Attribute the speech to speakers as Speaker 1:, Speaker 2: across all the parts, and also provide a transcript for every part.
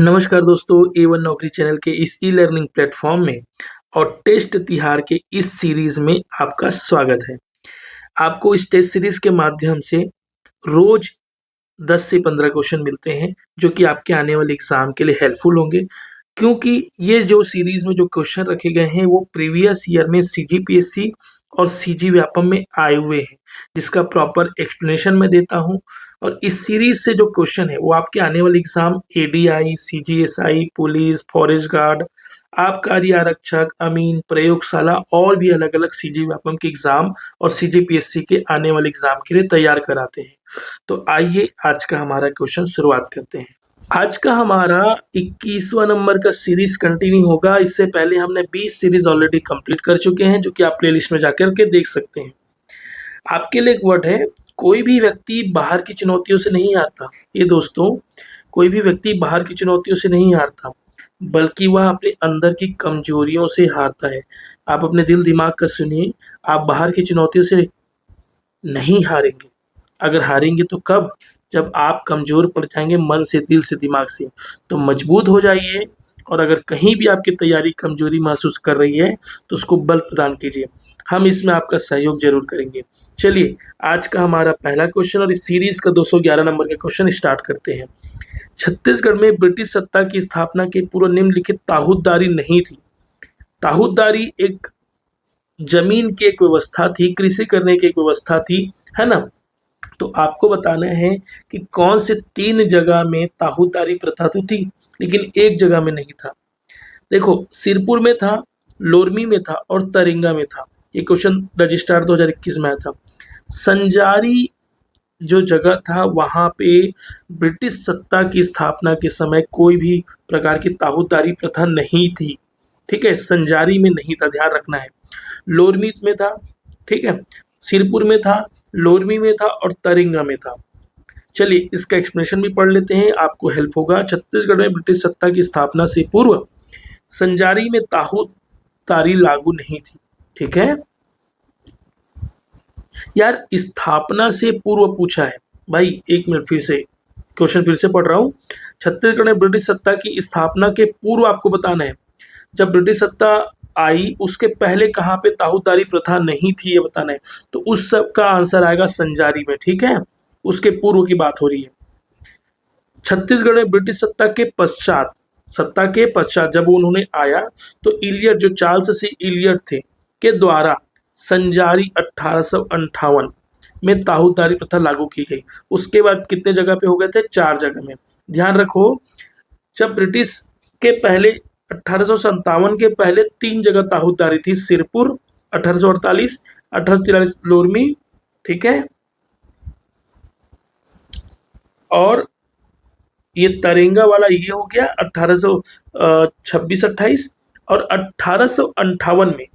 Speaker 1: नमस्कार दोस्तों, A1 नौकरी चैनल के इस ई लर्निंग प्लेटफॉर्म में और टेस्ट तिहार के इस सीरीज में आपका स्वागत है। आपको इस टेस्ट सीरीज के माध्यम से रोज 10 से 15 क्वेश्चन मिलते हैं जो कि आपके आने वाले एग्जाम के लिए हेल्पफुल होंगे, क्योंकि ये जो सीरीज में जो क्वेश्चन रखे गए हैं वो प्रीवियस ईयर में CGPSC और CG व्यापम में आए हुए हैं, जिसका प्रॉपर एक्सप्लेनेशन मैं देता हूं। और इस सीरीज से जो क्वेश्चन है वो आपके आने वाले exam ADI, CGSI, police, forest guard, आबकारी आरक्षक, अमीन, प्रयोगशाला और भी अलग अलग CG व्यापम के एग्जाम और CGPSC के आने वाले एग्जाम के लिए तैयार कराते हैं। तो आइए आज का हमारा क्वेश्चन शुरुआत करते हैं। आज का हमारा 21वां नंबर का सीरीज कंटिन्यू होगा। इससे पहले हमने 20 सीरीज ऑलरेडी कंप्लीट कर चुके हैं, जो कि आप प्लेलिस्ट में जाकर के देख सकते हैं। आपके लिए एक वर्ड है, कोई भी व्यक्ति बाहर की चुनौतियों से नहीं हारता। ये दोस्तों, कोई भी व्यक्ति बाहर की चुनौतियों से नहीं हारता, बल्कि वह अपने अंदर की कमजोरियों से हारता है। आप अपने दिल दिमाग का सुनिए, आप बाहर की चुनौतियों से नहीं हारेंगे। अगर हारेंगे तो कब? जब आप कमजोर पड़ जाएंगे मन से, दिल से, दिमाग से। तो मजबूत हो जाइए, और अगर कहीं भी आपकी तैयारी कमजोरी महसूस कर रही है तो उसको बल प्रदान कीजिए। हम इसमें आपका सहयोग जरूर करेंगे। चलिए आज का हमारा पहला क्वेश्चन और इस सीरीज का 211 नंबर का क्वेश्चन स्टार्ट करते हैं। छत्तीसगढ़ में ब्रिटिश सत्ता की स्थापना के पूर्व निम्नलिखित ताहूतदारी नहीं थी। ताहूतदारी एक जमीन की एक व्यवस्था थी, कृषि करने की एक व्यवस्था थी, है ना। तो आपको बताना है कि कौन से 3 जगह में ताहूतदारी प्रथा तो थी, लेकिन एक जगह में नहीं था। देखो, सिरपुर में था, लोरमी में था और तरिंगा में था। ये क्वेश्चन रजिस्ट्रार 2021 में आया था। संजारी जो जगह था वहां पे ब्रिटिश सत्ता की स्थापना के समय कोई भी प्रकार की ताहूतदारी प्रथा नहीं थी। ठीक है, संजारी में नहीं था, ध्यान रखना है। लोरमी में था, ठीक है, सिरपुर में था, लोरमी में था और तरिंगा में था। चलिए इसका एक्सप्लेनेशन भी पढ़ लेते हैं, आपको हेल्प होगा। छत्तीसगढ़ में ब्रिटिश सत्ता की स्थापना से पूर्व संजारी में ताहूतदारी लागू नहीं थी। ठीक है यार, स्थापना से पूर्व पूछा है भाई। एक मिनट, फिर से क्वेश्चन फिर से पढ़ रहा हूं। छत्तीसगढ़ में ब्रिटिश सत्ता की स्थापना के पूर्व आपको बताना है, जब ब्रिटिश सत्ता आई उसके पहले कहाँ पे ताहूतदारी प्रथा नहीं थी, ये बताना है। तो उस सब का आंसर आएगा संजारी में। ठीक है, उसके पूर्व की बात हो रही है। छत्तीसगढ़ में ब्रिटिश सत्ता के पश्चात जब उन्होंने आया तो इलियट, जो चार्ल्स सी इलियट थे, के द्वारा संजारी 1858 में ताहूतदारी प्रथा लागू की गई। उसके बाद कितने जगह पे हो गए थे? 4 जगह में। ध्यान रखो, जब ब्रिटिश के पहले 1857 के पहले 3 जगह ताहूतदारी थी। सिरपुर 1848, 1843 लोरमी, ठीक है, और ये तरेंगा वाला ये हो गया 1826-28, और 1858 में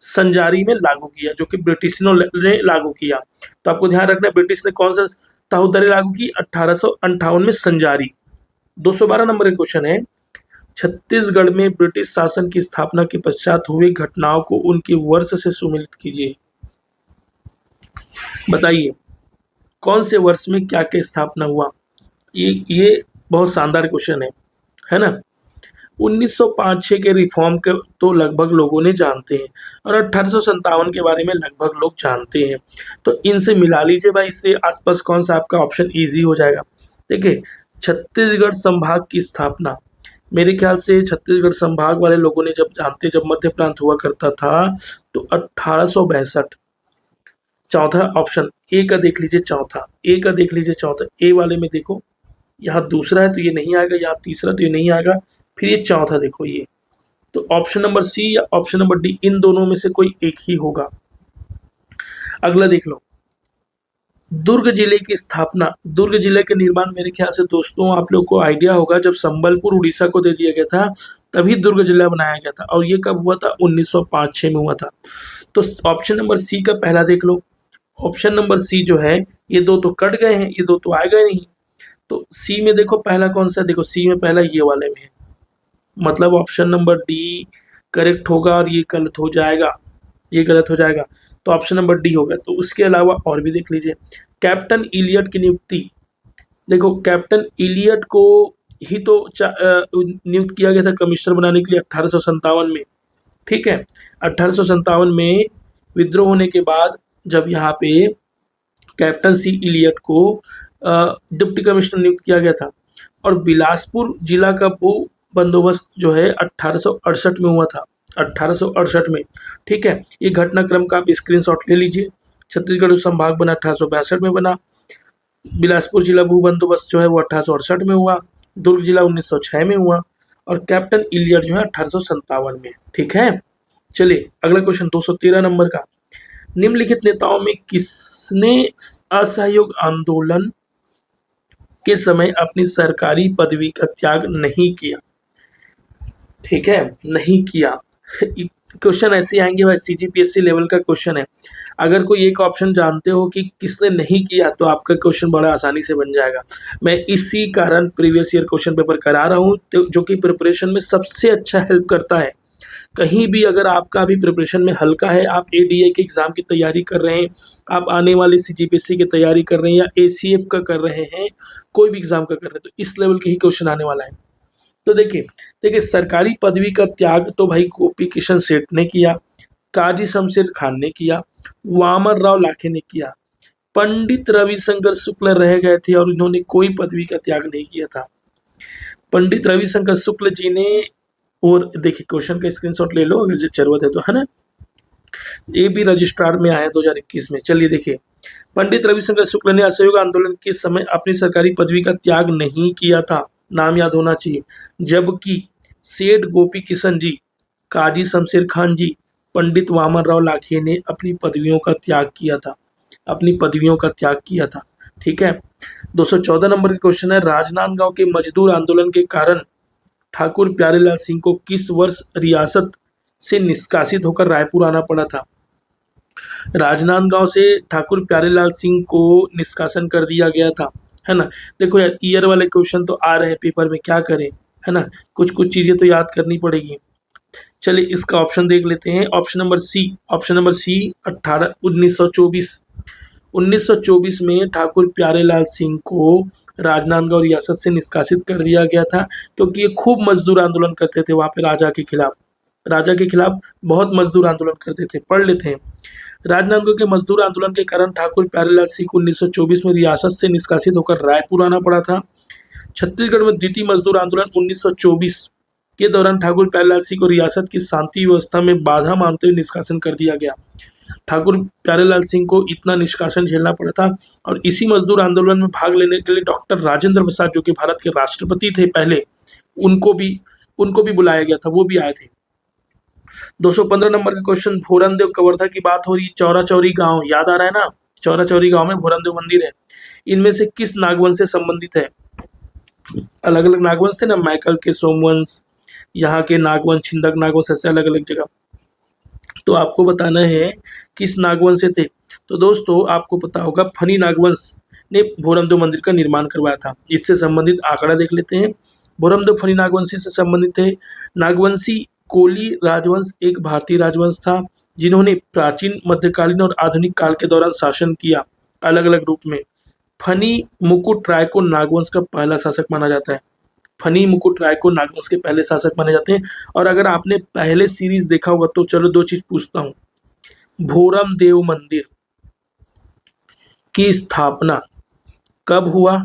Speaker 1: संजारी में लागू किया, जो कि ब्रिटिशों ने लागू किया। तो आपको ध्यान रखना है, ब्रिटिश ने कौन सा ताहूतदारी लागू की? 1858 में संजारी। 212 नंबर का क्वेश्चन है, छत्तीसगढ़ में ब्रिटिश शासन की स्थापना के पश्चात हुए घटनाओं को उनके वर्ष से सुमेलित कीजिए। बताइए कौन से वर्ष में क्या क्या स्थापना हुआ। ये बहुत शानदार क्वेश्चन है ना। 1905-6 के रिफॉर्म के तो लगभग लोगों ने जानते हैं, और 1857 के बारे में लगभग लोग जानते हैं। तो इनसे मिला लीजिए भाई, इससे आसपास कौन सा आपका ऑप्शन इजी हो जाएगा। देखिए, छत्तीसगढ़ संभाग की स्थापना, मेरे ख्याल से छत्तीसगढ़ संभाग वाले लोगों ने जब जानते, जब मध्य प्रांत हुआ करता था तो 1862। चौथा ऑप्शन ए का देख लीजिए, चौथा ए वाले में देखो, यहाँ दूसरा है तो ये नहीं आएगा, यहाँ तीसरा तो ये नहीं आएगा, फिर ये चौथा देखो ये। तो ऑप्शन नंबर सी या ऑप्शन नंबर डी, इन दोनों में से कोई एक ही होगा। अगला देख लो, दुर्ग जिले की स्थापना। दुर्ग जिले के निर्माण, मेरे ख्याल से दोस्तों आप लोग को आइडिया होगा, जब संबलपुर उड़ीसा को दे दिया गया था तभी दुर्ग जिला बनाया गया था, और ये कब हुआ था? 1905-6 में हुआ था। तो ऑप्शन नंबर सी का पहला देख लो। ऑप्शन नंबर सी जो है, ये दो तो कट गए हैं, ये दो तो आए गए नहीं। तो सी में देखो पहला कौन सा, देखो सी में पहला ये वाले में है, मतलब ऑप्शन नंबर डी करेक्ट होगा, और ये गलत हो जाएगा, ये गलत हो जाएगा। तो ऑप्शन नंबर डी होगा। तो उसके अलावा और भी देख लीजिए, कैप्टन इलियट की नियुक्ति। देखो कैप्टन इलियट को ही तो नियुक्त किया गया था कमिश्नर बनाने के लिए 1857 में। ठीक है, 1857 में विद्रोह होने के बाद जब यहाँ पे कैप्टन सी इलियट को डिप्टी कमिश्नर नियुक्त किया गया था, और बिलासपुर जिला का भू बंदोबस्त जो है 1868 में हुआ था, 1868 में। ठीक है, ये घटनाक्रम का आप स्क्रीनशॉट ले लीजिए। छत्तीसगढ़ संभाग बना 1862 में बना। बिलासपुर जिला भू बंदोबस्त जो है वो 1868 में हुआ। दुर्ग जिला 1906 में हुआ, और कैप्टन इलियट जो है 1857 में। ठीक है, चलिए अगला क्वेश्चन 213 नंबर का। निम्नलिखित नेताओं में किसने असहयोग आंदोलन के समय अपनी सरकारी पदवी का त्याग नहीं किया? ठीक है, नहीं किया। क्वेश्चन ऐसे आएंगे भाई, सीजीपीएससी लेवल का क्वेश्चन है। अगर कोई एक ऑप्शन जानते हो कि किसने नहीं किया तो आपका क्वेश्चन बड़ा आसानी से बन जाएगा। मैं इसी कारण प्रीवियस ईयर क्वेश्चन पेपर करा रहा हूँ, जो कि प्रिपरेशन में सबसे अच्छा हेल्प करता है। कहीं भी अगर आपका अभी प्रिपरेशन में हल्का है, आप एडीए के एग्जाम की तैयारी कर रहे हैं, आप आने वाली सीजीपीएससी की तैयारी कर रहे हैं, या एसीएफ का कर रहे हैं, कोई भी एग्जाम का कर रहे हैं, तो इस लेवल के ही क्वेश्चन आने वाला है। तो देखिए देखिए, सरकारी पदवी का त्याग तो भाई गोपी किशन सेठ ने किया, काजी शमशेर खान ने किया, वामन राव लाखे ने किया, पंडित रविशंकर शुक्ल रह गए थे और इन्होंने कोई पदवी का त्याग नहीं किया था। पंडित रविशंकर शुक्ल जी ने, और देखिए क्वेश्चन का स्क्रीनशॉट ले लो अगर जरूरत है तो, है ना। ये भी रजिस्ट्रार में आया 2021 में। चलिए देखिए, पंडित रविशंकर शुक्ल ने असहयोग आंदोलन के समय अपनी सरकारी पदवी का त्याग नहीं किया था, नाम याद होना चाहिए। जबकि सेठ गोपी किशन जी, काजी शमशेर खान जी, पंडित वामन राव लाखे ने अपनी पदवियों का त्याग किया था, अपनी पदवियों का त्याग किया था। ठीक है, 214 नंबर का क्वेश्चन है, राजनांदगांव के मजदूर आंदोलन के कारण ठाकुर प्यारेलाल सिंह को किस वर्ष रियासत से निष्कासित होकर रायपुर आना पड़ा था? राजनांदगांव से ठाकुर प्यारेलाल सिंह को निष्कासन कर दिया गया था, है ना। देखो यार, ईयर वाले क्वेश्चन तो आ रहे हैं पेपर में, क्या करें, है ना, कुछ कुछ चीजें तो याद करनी पड़ेगी। चलिए इसका ऑप्शन देख लेते हैं। Option number C, option number C 1924, 1924 में ठाकुर प्यारेलाल सिंह को राजनांदगांव रियासत से निष्कासित कर दिया गया था, क्योंकि ये खूब मजदूर आंदोलन करते थे वहां पे राजा के खिलाफ। राजा के खिलाफ बहुत मजदूर आंदोलन करते थे। पढ़ लेते हैं। राजनांदगांव के मजदूर आंदोलन के कारण ठाकुर प्यारेलाल सिंह को 1924 में रियासत से निष्कासित होकर रायपुर आना पड़ा था। छत्तीसगढ़ में द्वितीय मजदूर आंदोलन 1924 के दौरान ठाकुर प्यारेलाल सिंह को रियासत की शांति व्यवस्था में बाधा मानते हुए निष्कासन कर दिया गया। ठाकुर प्यारेलाल सिंह को इतना निष्कासन झेलना पड़ा था, और इसी मजदूर आंदोलन में भाग लेने के लिए डॉक्टर राजेंद्र प्रसाद, जो कि भारत के राष्ट्रपति थे पहले, उनको भी बुलाया गया था, वो भी आए थे। 215 नंबर का क्वेश्चन, भोरमदेव कवर्धा की बात हो रही, चौरा चौरी गांव याद आ रहा है ना, चौरा चौरी गांव में भोरमदेव मंदिर है। इनमें से किस नागवंश से संबंधित है? अलग अलग नागवंश थे ना, मैकल के सोमवंश, यहाँ के नागवंश, छिंदक नागवंश, ऐसे अलग अलग जगह। तो आपको बताना है किस नागवंश से थे। तो दोस्तों आपको पता होगा, फनी नागवंश ने भोरमदेव मंदिर का निर्माण करवाया था। इससे संबंधित आंकड़ा देख लेते हैं। भोरमदेव फनी नागवंशी से संबंधित है। नागवंशी कोली राजवंश एक भारतीय राजवंश था, जिन्होंने प्राचीन, मध्यकालीन और आधुनिक काल के दौरान शासन किया, अलग अलग रूप में। फनी मुकुट राय को नागवंश का पहला शासक माना जाता है। फनी मुकुट राय को नागवंश के पहले शासक माने जाते हैं। और अगर आपने पहले सीरीज देखा होगा तो चलो दो चीज पूछता हूँ, भोरमदेव मंदिर की स्थापना कब हुआ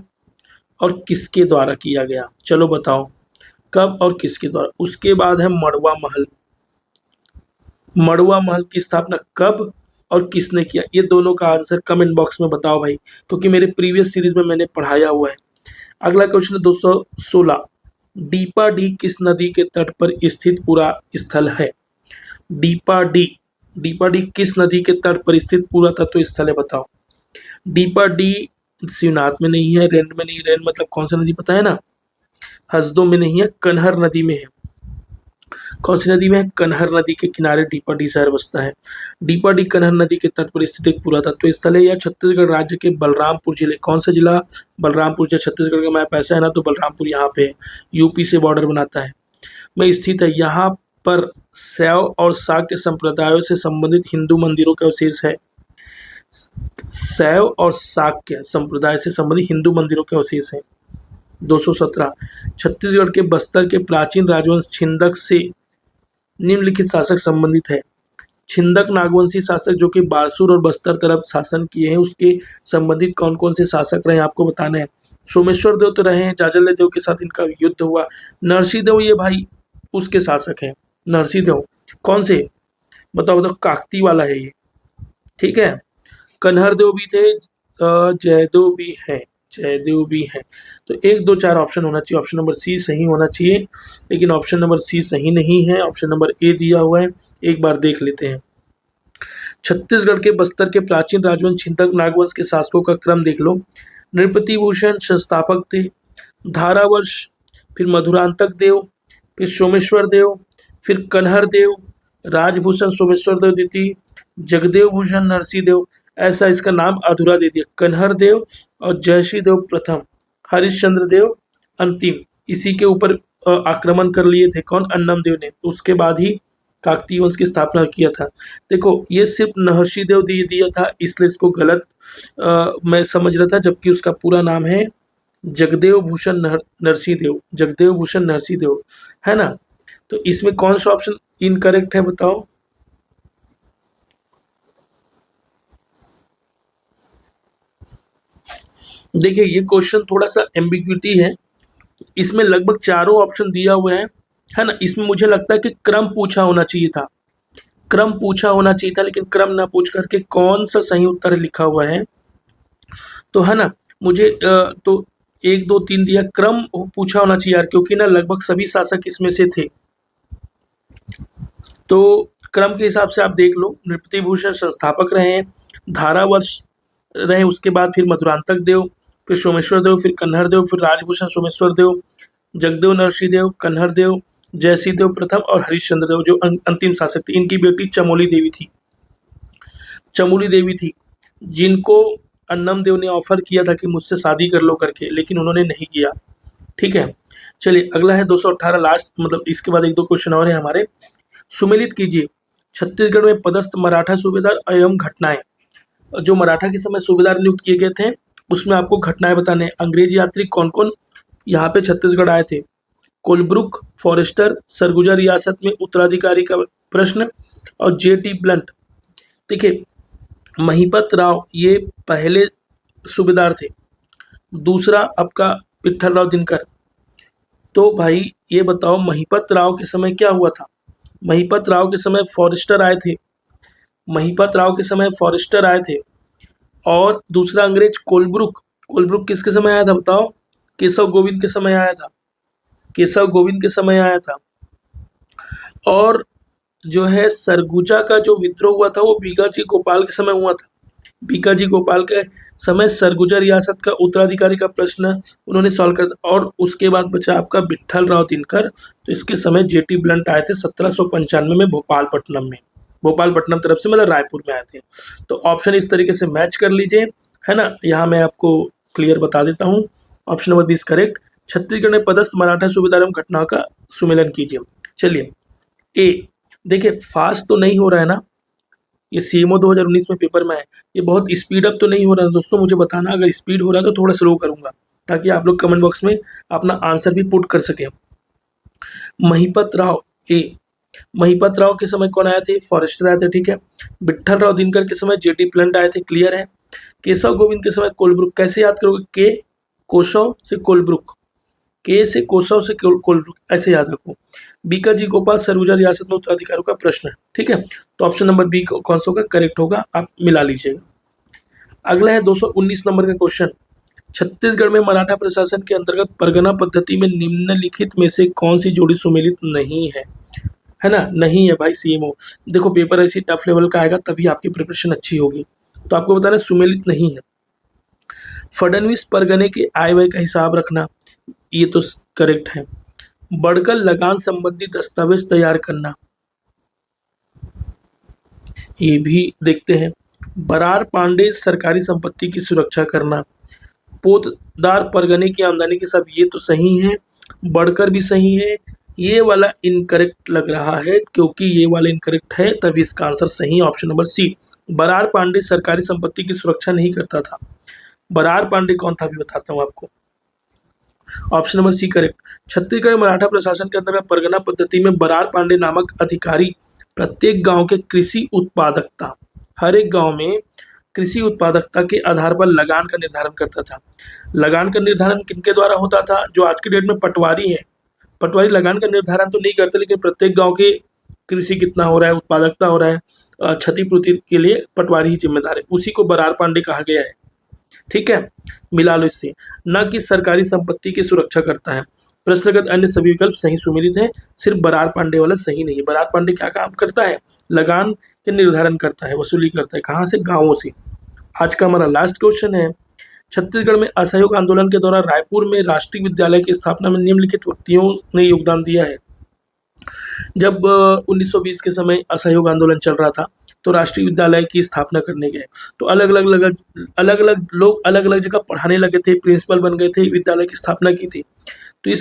Speaker 1: और किसके द्वारा किया गया? चलो बताओ कब और किसके द्वारा। उसके बाद है मड़वा महल। मड़वा महल की स्थापना कब और किसने किया? ये दोनों का आंसर कमेंट बॉक्स में बताओ भाई, क्योंकि मेरे प्रीवियस सीरीज में मैंने पढ़ाया हुआ है। अगला क्वेश्चन है 216, डीपाडी किस नदी के तट पर स्थित पूरा स्थल है? डीपाडी, डीपाडी किस नदी के तट पर स्थित पूरा तत्व स्थल है, बताओ। डीपाडी शिवनाथ में नहीं है, रेन में नहीं, रेन मतलब कौन सा नदी पता है ना, हसदो में नहीं है, कन्हर नदी में है। कौन सी नदी में है? कन्हर नदी के किनारे डीपाडी शहर बसता है। डीपाडी कन्हर नदी के तट पर स्थित एक पुरातत्व स्थल है। यह छत्तीसगढ़ राज्य के बलरामपुर जिले, कौन सा जिला? बलरामपुर। जो छत्तीसगढ़ का मैप ऐसा है ना, तो बलरामपुर यहाँ पे यूपी से बॉर्डर बनाता है में स्थित है। यहाँ पर शैव और शाक्य संप्रदायों से संबंधित हिंदू मंदिरों के अवशेष है। शैव और शाक्य संप्रदाय से संबंधित हिंदू मंदिरों के अवशेष हैं। 217। छत्तीसगढ़ के बस्तर के प्राचीन राजवंश छिंदक से निम्नलिखित शासक संबंधित है। छिंदक नागवंशी शासक जो कि बारसूर और बस्तर तरफ शासन किए हैं, उसके संबंधित कौन कौन से शासक रहे आपको बताना है। सोमेश्वर देव तो रहे हैं, जाजल देव के साथ इनका युद्ध हुआ। नरसिंह देव ये भाई उसके शासक हैं। नरसिंह देव कौन से, बताओ बताओ, काकती वाला है ये, ठीक है। कन्हर देव भी थे, जयदेव भी है, जयदेव भी है। तो 1 2 4 ऑप्शन होना चाहिए, ऑप्शन नंबर सी सही होना चाहिए, लेकिन ऑप्शन नंबर सी सही नहीं है, ऑप्शन नंबर ए दिया हुआ है। एक बार देख लेते हैं। छत्तीसगढ़ के बस्तर के प्राचीन राजवंश छिंदक नागवंश के शासकों का क्रम देख लो। नृपति भूषण संस्थापक थे, धारावर्ष, फिर मधुरांतक देव, फिर सोमेश्वर देव, फिर कन्हर देव, राजभूषण सोमेश्वर देव द्वितीय, जगदेव भूषण नरसिंह देव। ऐसा इसका नाम अधूरा दे दिया, कन्हर देव और जयसिंह देव प्रथम, हरिश्चंद्र देव अंतिम। इसी के ऊपर आक्रमण कर लिए थे कौन, अन्नम देव ने। उसके बाद ही काकतीय वंश की स्थापना किया था। देखो ये सिर्फ नरसिंह देव दे दिया था, इसलिए इसको गलत मैं समझ रहा था, जबकि उसका पूरा नाम है जगदेव भूषण नरसिंह देव, जगदेव भूषण नरसिंह देव, है ना। तो इसमें कौन सा ऑप्शन इनकरेक्ट है बताओ। देखिए ये क्वेश्चन थोड़ा सा एम्बिग्विटी है, इसमें लगभग चारों ऑप्शन दिया हुआ है ना। इसमें मुझे लगता है कि क्रम पूछा होना चाहिए था, क्रम पूछा होना चाहिए था, लेकिन क्रम ना पूछ करके कौन सा सही उत्तर लिखा हुआ है, तो है ना। मुझे तो 1 2 3 दिया, क्रम पूछा होना चाहिए यार, क्योंकि ना लगभग सभी शासक इसमें से थे। तो क्रम के हिसाब से आप देख लो, नृपति भूषण संस्थापक रहे हैं, धारावर्ष रहे, उसके बाद फिर मधुरांतक देव, फिर सोमेश्वर देव, फिर कन्हर देव, फिर राजभूषण सोमेश्वर देव, जगदेव नरसिंह देव, कन्हर देव, जयसिंह देव प्रथम और हरिश्चंद्र देव जो अंतिम शासक थे। इनकी बेटी चमोली देवी थी, चमोली देवी थी, जिनको अन्नम देव ने ऑफर किया था कि मुझसे शादी कर लो करके, लेकिन उन्होंने नहीं किया। ठीक है, चलिए अगला है 218 लास्ट, मतलब इसके बाद 1 2 क्वेश्चन और है हमारे। सुमेलित कीजिए छत्तीसगढ़ में पदस्थ मराठा सूबेदार एवं घटनाएं। जो मराठा के समय सूबेदार नियुक्त किए गए थे, उसमें आपको घटनाएं बताने हैं। अंग्रेजी यात्री कौन कौन यहाँ पे छत्तीसगढ़ आए थे। कोलब्रुक, फॉरेस्टर, सरगुजा रियासत में उत्तराधिकारी का प्रश्न, और जेटी ब्लंट। देखिए महिपत राव ये पहले सूबेदार थे, दूसरा आपका विट्ठल राव दिनकर। तो भाई ये बताओ महिपत राव के समय क्या हुआ था। महिपत राव के समय फॉरेस्टर आए थे, महिपत राव के समय फॉरेस्टर आए थे। और दूसरा अंग्रेज कोलब्रुक, कोलब्रुक किसके समय आया था बताओ। केशव गोविंद के समय आया था, केशव गोविंद के समय आया था। और जो है सरगुजा का जो विद्रोह हुआ था वो भीखाजी गोपाल के समय हुआ था। भीखाजी गोपाल के समय सरगुजा रियासत का उत्तराधिकारी का प्रश्न उन्होंने सॉल्व कर दिया। और उसके बाद बचा आपका विट्ठल राव दिनकर, तो इसके समय जेटी ब्लंट आए थे 1795 में भोपालपट्टनम में, भोपालपट्टनम तरफ से मतलब रायपुर में आए थे। तो ऑप्शन इस तरीके से मैच कर लीजिए, है ना। यहाँ मैं आपको क्लियर बता देता हूँ, ऑप्शन नंबर 20 करेक्ट। छत्तीसगढ़ में पदस्थ मराठा सूबेदार एवं घटनाओं का सुमेलन कीजिए। चलिए ए, देखिए फास्ट तो नहीं हो रहा है ना, ये सीएमओ 2019 में पेपर में है, ये बहुत स्पीड अप तो नहीं हो रहा है दोस्तों, मुझे बताना अगर स्पीड हो रहा है तो थोड़ा स्लो करूंगा, ताकि आप लोग कमेंट बॉक्स में अपना आंसर भी पुट कर सके। महिपत राव ए, महिपत राव के समय कौन आए थे, फॉरेस्टर आए थे, ठीक है। विट्ठल राव दिनकर के समय जेटी प्लंट आए थे, क्लियर है। केशव गोविंद के समय कोलब्रुक, कैसे याद करोगे, के कोशव से कोलब्रुक, के से कोशव से कोलब्रुक, ऐसे याद रखो। बीकाजी गोपाल सरगुजा रियासत में उत्तराधिकारियों का प्रश्न है, ठीक है। तो ऑप्शन नंबर बी कौन सा होगा, करेक्ट होगा, आप मिला लीजिएगा। अगला है 219 नंबर का क्वेश्चन। छत्तीसगढ़ में मराठा प्रशासन के अंतर्गत परगना पद्धति में निम्नलिखित में से कौन सी जोड़ी सुमेलित नहीं है ना। नहीं है भाई सीएमओ, देखो पेपर ऐसी टफ लेवल का आएगा तभी आपकी प्रिपरेशन अच्छी होगी, तो आपको बताना सुमेलित नहीं है। फडणवीस परगने के आय व्यय का हिसाब रखना, ये तो करेक्ट है। बढ़कर लगान संबंधी दस्तावेज तैयार करना, ये भी देखते हैं। बरार पांडे सरकारी संपत्ति की सुरक्षा करना, पोतदार परगने की आमदनी के सब, ये तो सही है। बढ़कर भी सही है, ये वाला इनकरेक्ट लग रहा है, क्योंकि ये वाला इनकरेक्ट है, तभी इसका आंसर सही option number C. Berar Pande सरकारी संपत्ति की सुरक्षा नहीं करता था। बरार पांडे कौन था भी बताता हूँ आपको। Option number C correct. Chhattisgarh Maratha प्रशासन के अंतर्गत परगना पद्धति में बरार पांडे नामक अधिकारी प्रत्येक गांव के कृषि उत्पादकता, हर एक गांव में कृषि उत्पादकता के आधार पर लगान का निर्धारण करता था। लगान का निर्धारण किनके द्वारा होता था? जो आज की डेट में पटवारी है। पटवारी लगान का निर्धारण तो नहीं करते, लेकिन प्रत्येक गांव के कृषि कितना हो रहा है, उत्पादकता हो रहा है, क्षतिपूर्ति के लिए पटवारी ही जिम्मेदार है। उसी को बरार पांडे कहा गया है। ठीक है, मिला लो इससे। न कि सरकारी संपत्ति की सुरक्षा करता है। प्रश्नगत अन्य सभी विकल्प सही सुमेलित है, सिर्फ बरार पांडे वाला सही नहीं है। बरार पांडे क्या काम करता है? लगान के निर्धारण करता है, वसूली करता है। कहाँ से? गांवों से। आज का हमारा लास्ट क्वेश्चन है, छत्तीसगढ़ में असहयोग आंदोलन के दौरान रायपुर में राष्ट्रीय विद्यालय की स्थापना में निम्नलिखित व्यक्तियों ने योगदान दिया है। जब 1920 के समय असहयोग आंदोलन चल रहा था, तो राष्ट्रीय विद्यालय की स्थापना करने गए, तो अलग अलग लोग अलग अलग जगह पढ़ाने लगे थे, प्रिंसिपल बन गए थे, विद्यालय की स्थापना की थी। तो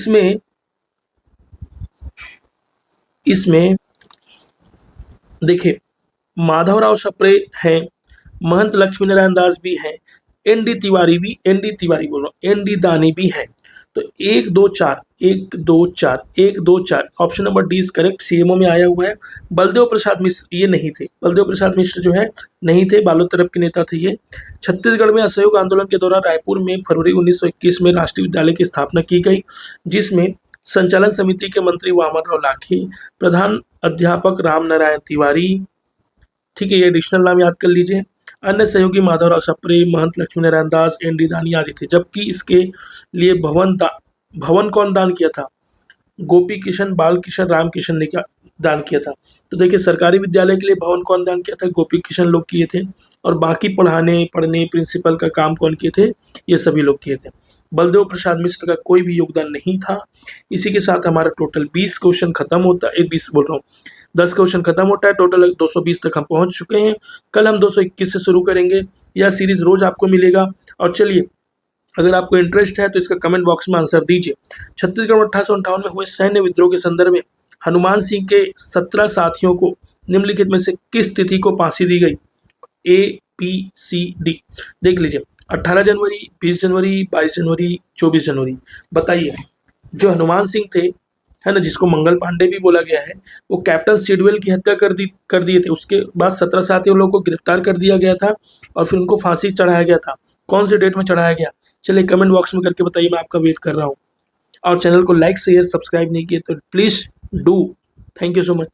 Speaker 1: इसमें देखिए, माधवराव सप्रे हैं, महंत लक्ष्मी नारायण दास भी हैं, एनडी तिवारी बोल रहा हूँ, एनडी दानी भी हैं। तो 1 2 4 option number D is correct. CMO में आया हुआ है। बलदेव प्रसाद मिश्र ये नहीं थे, बलदेव प्रसाद मिश्र जो है नहीं थे, बालोद तरफ के नेता थे ये। छत्तीसगढ़ में असहयोग आंदोलन के दौरान रायपुर में फरवरी 1921 में राष्ट्रीय विद्यालय की स्थापना की गई, जिसमें संचालन समिति के मंत्री वामनराव लाखे, प्रधान अध्यापक राम नारायण तिवारी, ठीक है, ये एडिशनल नाम याद कर लीजिए। अन्य सहयोगी माधवराव सप्रे, महंत लक्ष्मी नारायण दास, एनडी दानी आदि थे। जबकि इसके लिए भवन कौन दान किया था? गोपी किशन, बाल किशन, राम किशन ने क्या दान किया था? तो देखिए, सरकारी विद्यालय के लिए भवन कौन दान किया था? गोपी किशन लोग किए थे। और बाकी पढ़ने प्रिंसिपल का काम कौन किए थे? ये सभी लोग किए थे। बलदेव प्रसाद मिश्र का कोई भी योगदान नहीं था। इसी के साथ हमारा टोटल 20 क्वेश्चन खत्म होता है, 20 बोल रहा हूँ, 10 क्वेश्चन खत्म होता है। टोटल 220 तक हम पहुंच चुके हैं। कल हम 221 से शुरू करेंगे। यह सीरीज रोज आपको मिलेगा। और चलिए, अगर आपको इंटरेस्ट है तो इसका कमेंट बॉक्स में आंसर दीजिए। छत्तीसगढ़ में 1858 में हुए सैन्य विद्रोह के संदर्भ में हनुमान सिंह के 17 साथियों को निम्नलिखित में से किस तिथि को फांसी दी गई? ABCD देख लीजिए, 18 जनवरी, 20 जनवरी, 22 जनवरी, 24 जनवरी। बताइए, जो हनुमान सिंह थे, है ना, जिसको मंगल पांडे भी बोला गया है, वो कैप्टन सिडवेल की हत्या कर दिए थे। उसके बाद 17 साथियों लोगों को गिरफ्तार कर दिया गया था और फिर उनको फांसी चढ़ाया गया था। कौन से डेट में चढ़ाया गया? चलिए कमेंट बॉक्स में करके बताइए, मैं आपका वेट कर रहा हूँ। और चैनल को लाइक शेयर सब्सक्राइब नहीं किए तो please do. Thank you so much.